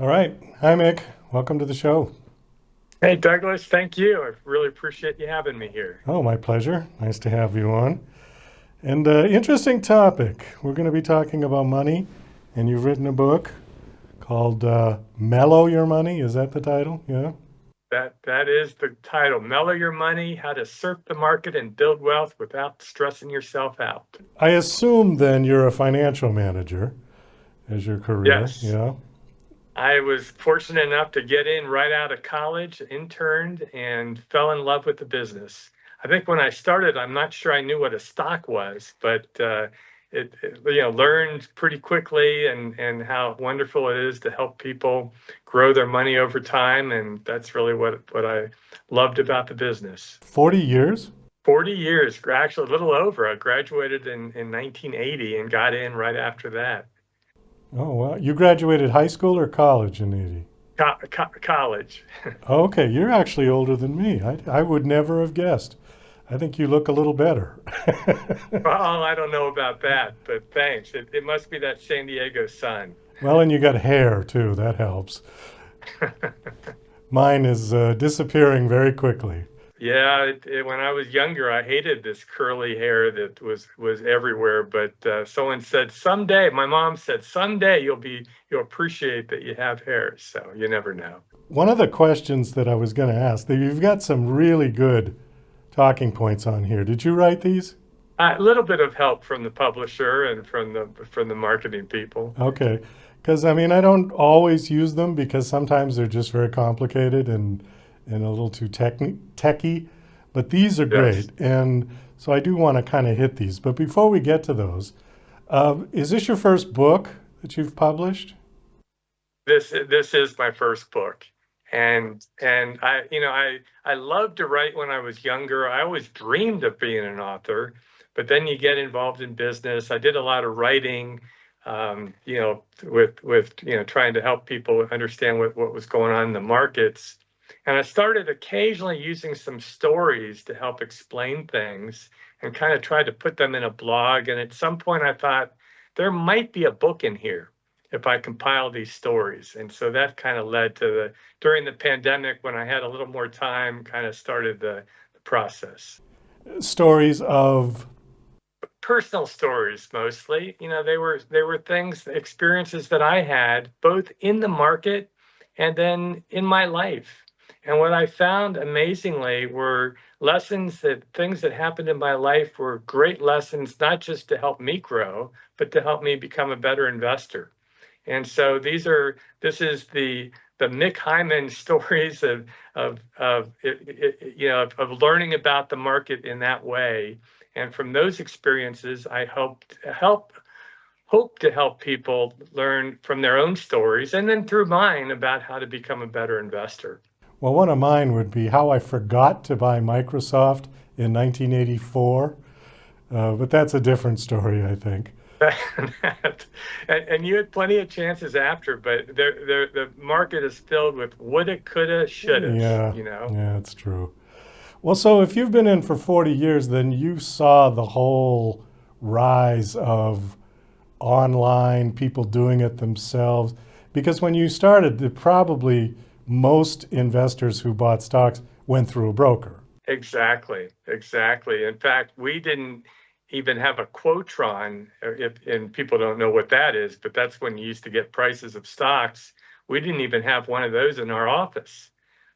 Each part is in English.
All right. Hi, Mick. Welcome to the show. Hey, Douglas, thank you. I really appreciate you having me here. Oh, my pleasure. Nice to have you on. And interesting topic. We're going to be talking about money, and you've written a book called Mellow Your Money. Is that the title? Yeah. That is the title, Mellow Your Money, How to Surf the Market and Build Wealth Without Stressing Yourself Out. I assume then you're a financial manager as your career. Yes, Yeah. I was fortunate enough to get in right out of college, interned, and fell in love with the business. I think when I started, I'm not sure I knew what a stock was, but learned pretty quickly and how wonderful it is to help people grow their money over time, and that's really what I loved about the business. 40 years? 40 years, actually a little over. I graduated in 1980 and got in right after that. Oh, well. You graduated high school or college in 80? College. Okay. You're actually older than me. I would never have guessed. I think you look a little better. Well, I don't know about that, but thanks. It must be that San Diego sun. Well, and you got hair too. That helps. Mine is disappearing very quickly. Yeah, when I was younger, I hated this curly hair that was everywhere. But someone said someday, my mom said someday you'll appreciate that you have hair. So you never know. One of the questions that I was going to ask, that you've got some really good talking points on here. Did you write these? A little bit of help from the publisher and from the marketing people. Okay. Because I mean, I don't always use them because sometimes they're just very complicated and a little too techy. But these are Yes. great. And so I do want to kind of hit these. But before we get to those, is this your first book that you've published? This is my first book, and I loved to write when I was younger. I always dreamed of being an author, but then you get involved in business. I did a lot of writing, with trying to help people understand what was going on in the markets. And I started occasionally using some stories to help explain things and kind of tried to put them in a blog. And at some point, I thought there might be a book in here if I compile these stories. And so that kind of led to during the pandemic, when I had a little more time, kind of started the process. Stories of, Personal stories mostly. They were things, experiences that I had both in the market and then in my life. And what I found amazingly were things that happened in my life were great lessons, not just to help me grow, but to help me become a better investor. And so this is the Mick Heyman stories of learning about the market in that way. And from those experiences, I hope to help people learn from their own stories and then through mine about how to become a better investor. well, one of mine would be how I forgot to buy Microsoft in 1984. But that's a different story, I think. And you had plenty of chances after, but the market is filled with woulda, coulda, shouldas, Yeah, yeah, it's true. Well, so if you've been in for 40 years, then you saw the whole rise of online people doing it themselves. Because when you started, probably most investors who bought stocks went through a broker. Exactly, exactly. In fact, we didn't even have a quotron, and people don't know what that is, but that's when you used to get prices of stocks. We didn't even have one of those in our office.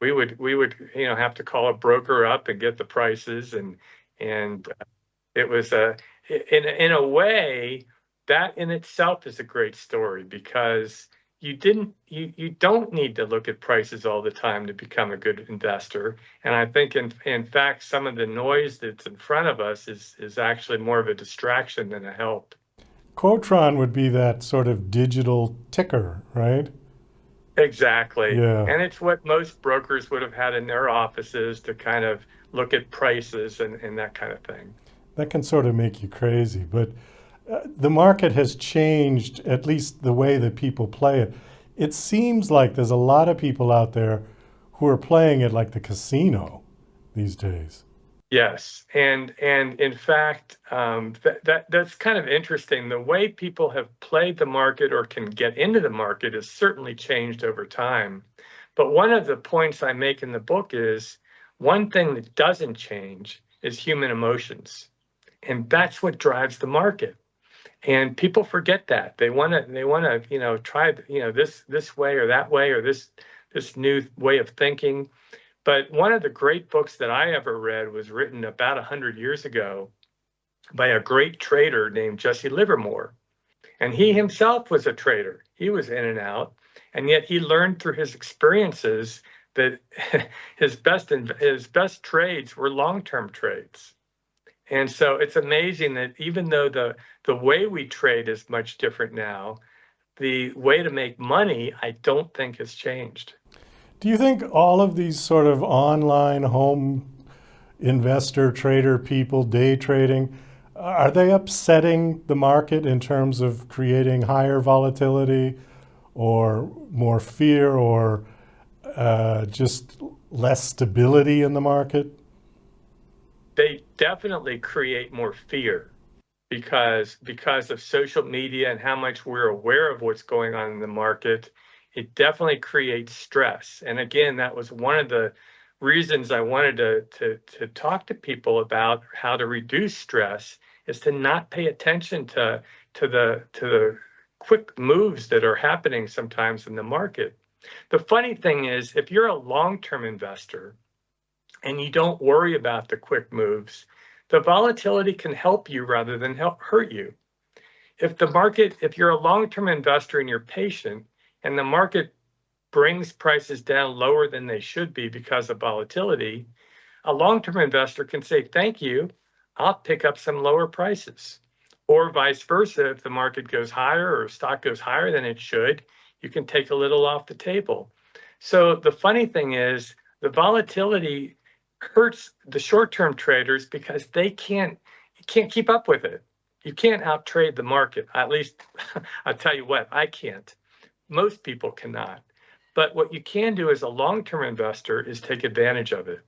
We would have to call a broker up and get the prices, and it was in a way that in itself is a great story because you don't need to look at prices all the time to become a good investor. And I think in fact some of the noise that's in front of us is actually more of a distraction than a help. Quotron would be that sort of digital ticker, right? Exactly. Yeah, And it's what most brokers would have had in their offices to kind of look at prices and that kind of thing. that can sort of make you crazy. But the market has changed, at least the way that people play it. It seems like there's a lot of people out there who are playing it like the casino these days. Yes, and in fact, that's kind of interesting. The way people have played the market or can get into the market has certainly changed over time. But one of the points I make in the book is one thing that doesn't change is human emotions, and that's what drives the market. And people forget that they want to try this way or that way or this new way of thinking. But one of the great books that I ever read was written about 100 years ago by a great trader named Jesse Livermore. And he himself was a trader. He was in and out. And yet he learned through his experiences that his best trades were long-term trades. And so it's amazing that even though the way we trade is much different now, the way to make money, I don't think has changed. Do you think all of these sort of online home investor trader people, day trading, are they upsetting the market in terms of creating higher volatility or more fear or just less stability in the market? They definitely create more fear because of social media and how much we're aware of what's going on in the market. It definitely creates stress. And again, that was one of the reasons I wanted to talk to people about how to reduce stress, is to not pay attention to the quick moves that are happening sometimes in the market. The funny thing is, if you're a long-term investor and you don't worry about the quick moves, the volatility can help you rather than hurt you. If you're a long-term investor and you're patient and the market brings prices down lower than they should be because of volatility, a long-term investor can say, thank you, I'll pick up some lower prices. Or vice versa, if the market goes higher or stock goes higher than it should, you can take a little off the table. So the funny thing is, the volatility hurts the short-term traders because you can't keep up with it. You can't outtrade the market. At least I'll tell you what, I can't. Most people cannot. But what you can do as a long-term investor is take advantage of it.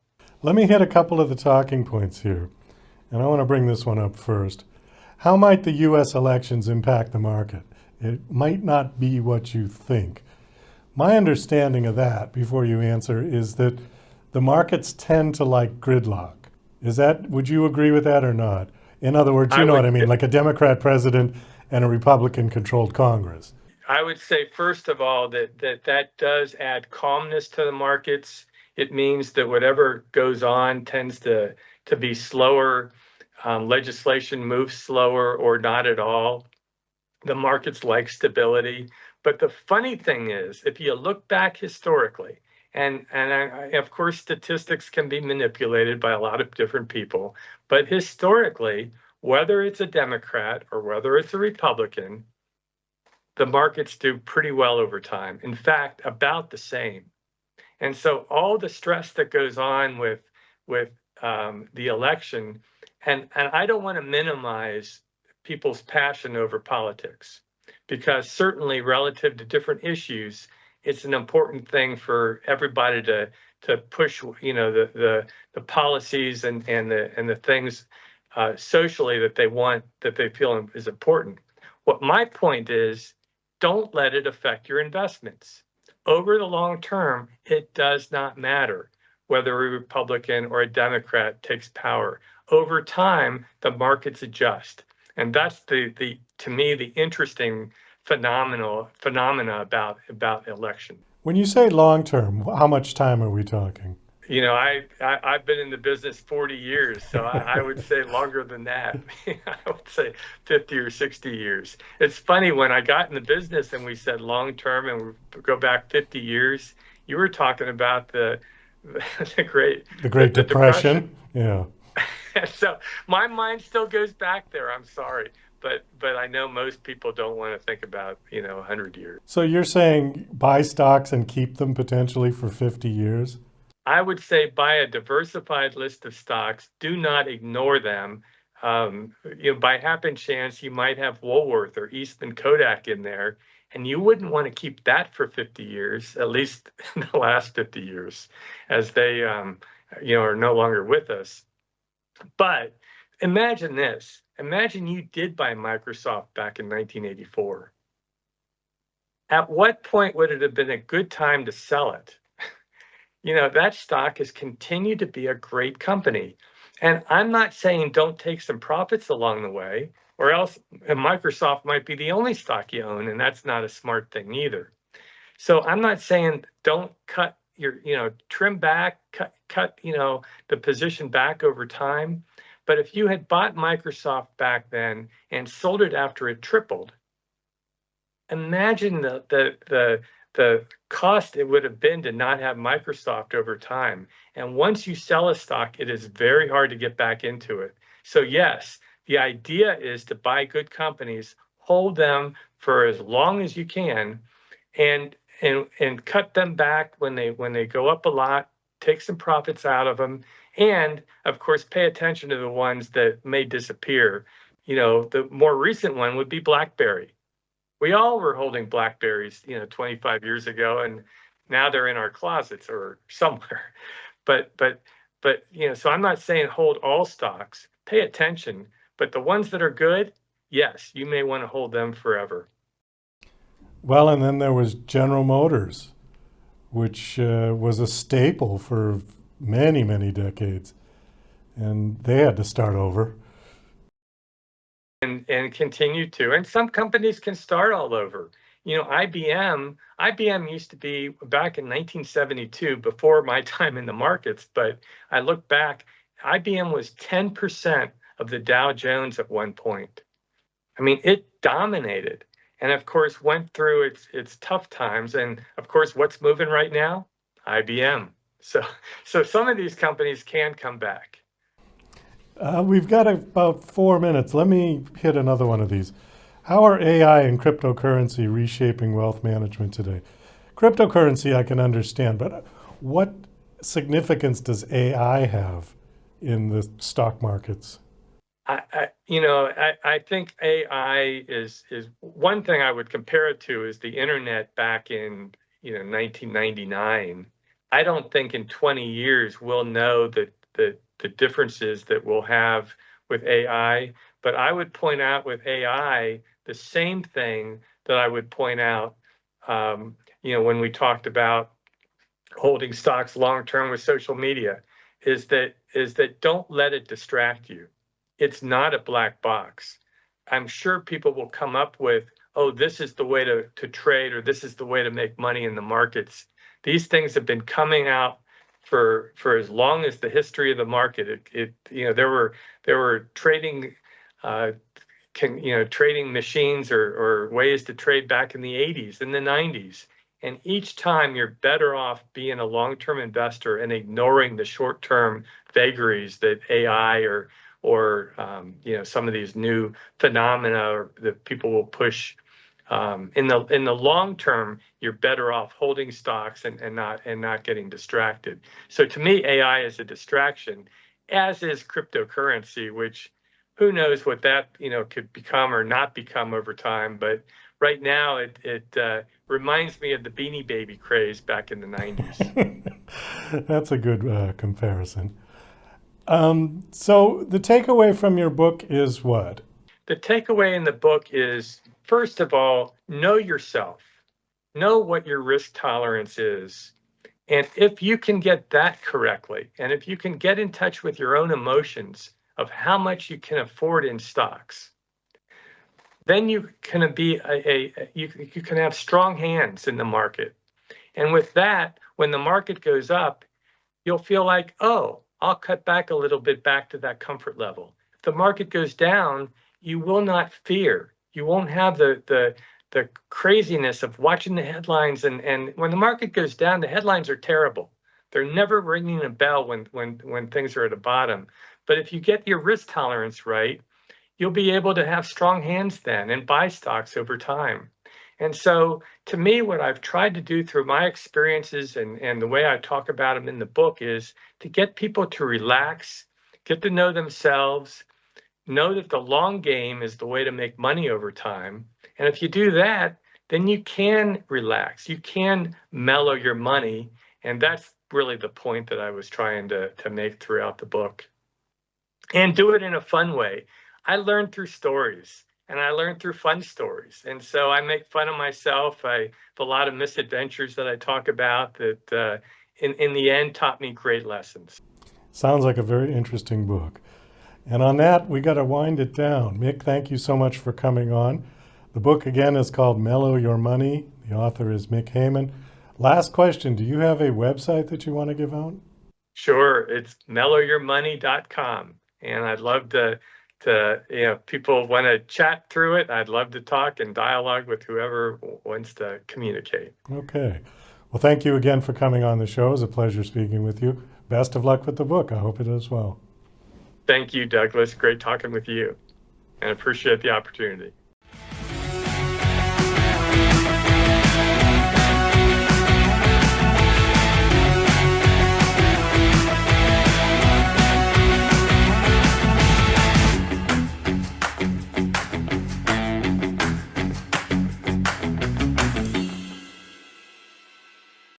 Let me hit a couple of the talking points here. And I want to bring this one up first. How might the US elections impact the market? It might not be what you think. My understanding of that, before you answer, is that the markets tend to like gridlock. Would you agree with that or not? In other words, you know what I mean, like a Democrat president and a Republican controlled Congress. I would say, first of all, that does add calmness to the markets. It means that whatever goes on tends to be slower. Legislation moves slower or not at all. The markets like stability. But the funny thing is, if you look back historically, of course, statistics can be manipulated by a lot of different people, but historically, whether it's a Democrat or whether it's a Republican, the markets do pretty well over time. In fact, about the same. And so all the stress that goes on with the election, and I don't want to minimize people's passion over politics, because certainly relative to different issues, it's an important thing for everybody to push, the policies and the things socially that they feel is important. What my point is, don't let it affect your investments. Over the long term, it does not matter whether a Republican or a Democrat takes power. Over time, the markets adjust. And that's to me, the interesting phenomena about election. When you say long term, how much time are we talking? I've been in the business 40 years, so I would say longer than that. I would say 50 or 60 years. It's funny, when I got in the business and we said long term and we go back 50 years, you were talking about the Great Depression. Yeah. So my mind still goes back there. I'm sorry, but I know most people don't want to think about 100 years. So you're saying buy stocks and keep them potentially for 50 years? I would say buy a diversified list of stocks. Do not ignore them. By happen chance, you might have Woolworth or Eastman Kodak in there, and you wouldn't want to keep that for 50 years, at least in the last 50 years, as they are no longer with us. But imagine this. Imagine you did buy Microsoft back in 1984. At what point would it have been a good time to sell it? That stock has continued to be a great company. And I'm not saying don't take some profits along the way, or else Microsoft might be the only stock you own, and that's not a smart thing either. So I'm not saying don't cut trim back, cut the position back over time. But if you had bought Microsoft back then and sold it after it tripled, imagine the cost it would have been to not have Microsoft over time. And once you sell a stock, it is very hard to get back into it. So yes, the idea is to buy good companies, hold them for as long as you can, and cut them back when they go up a lot, take some profits out of them, and of course pay attention to the ones that may disappear. The more recent one would be BlackBerry. We all were holding Blackberries, 25 years ago, and now they're in our closets or somewhere. So I'm not saying hold all stocks, pay attention, but the ones that are good, yes, you may want to hold them forever. Well, and then there was General Motors, which was a staple for many, many decades. And they had to start over. And continue to. And some companies can start all over. IBM used to be back in 1972, before my time in the markets, but I look back, IBM was 10% of the Dow Jones at one point. I mean, it dominated, and of course went through its tough times. And of course, what's moving right now? IBM. So some of these companies can come back. We've got about 4 minutes. Let me hit another one of these. How are AI and cryptocurrency reshaping wealth management today? Cryptocurrency I can understand, but what significance does AI have in the stock markets? I think AI is one thing I would compare it to is the internet back in 1999. I don't think in 20 years we'll know the differences that we'll have with AI. But I would point out with AI the same thing that I would point out, when we talked about holding stocks long term with social media, is that don't let it distract you. It's not a black box. I'm sure people will come up with, oh, this is the way to trade, or this is the way to make money in the markets. These things have been coming out for as long as the history of the market. There were trading trading machines or ways to trade back in the 80s and the 90s. And each time you're better off being a long-term investor and ignoring the short-term vagaries that AI or some of these new phenomena that people will push. In the long term, you're better off holding stocks and not getting distracted. So to me, AI is a distraction, as is cryptocurrency, which who knows what that could become or not become over time. But right now, it reminds me of the Beanie Baby craze back in the 90s. That's a good comparison. So the takeaway from your book is what? The takeaway in the book is, first of all, know yourself. Know what your risk tolerance is. And if you can get that correctly, and if you can get in touch with your own emotions of how much you can afford in stocks, then you can be you can have strong hands in the market. And with that, when the market goes up, you'll feel like, oh, I'll cut back a little bit back to that comfort level. If the market goes down, you will not fear. You won't have the craziness of watching the headlines. And when the market goes down, the headlines are terrible. They're never ringing a bell when things are at a bottom. But if you get your risk tolerance right, you'll be able to have strong hands then and buy stocks over time. And so to me, what I've tried to do through my experiences and the way I talk about them in the book is to get people to relax, get to know themselves, know that the long game is the way to make money over time. And if you do that, then you can relax, you can mellow your money. And that's really the point that I was trying to make throughout the book. and do it in a fun way. I learn through stories, and I learn through fun stories. And so I make fun of myself. I have a lot of misadventures that I talk about that in the end taught me great lessons. Sounds like a very interesting book. And on that, we got to wind it down. Mick, thank you so much for coming on. The book again is called Mellow Your Money. The author is Mick Heyman. Last question, do you have a website that you want to give out? Sure, it's mellowyourmoney.com. And I'd love to people want to chat through it. I'd love to talk and dialogue with whoever wants to communicate. Okay. Well, thank you again for coming on the show. It was a pleasure speaking with you. Best of luck with the book. I hope it does well. Thank you, Douglas. Great talking with you, and appreciate the opportunity.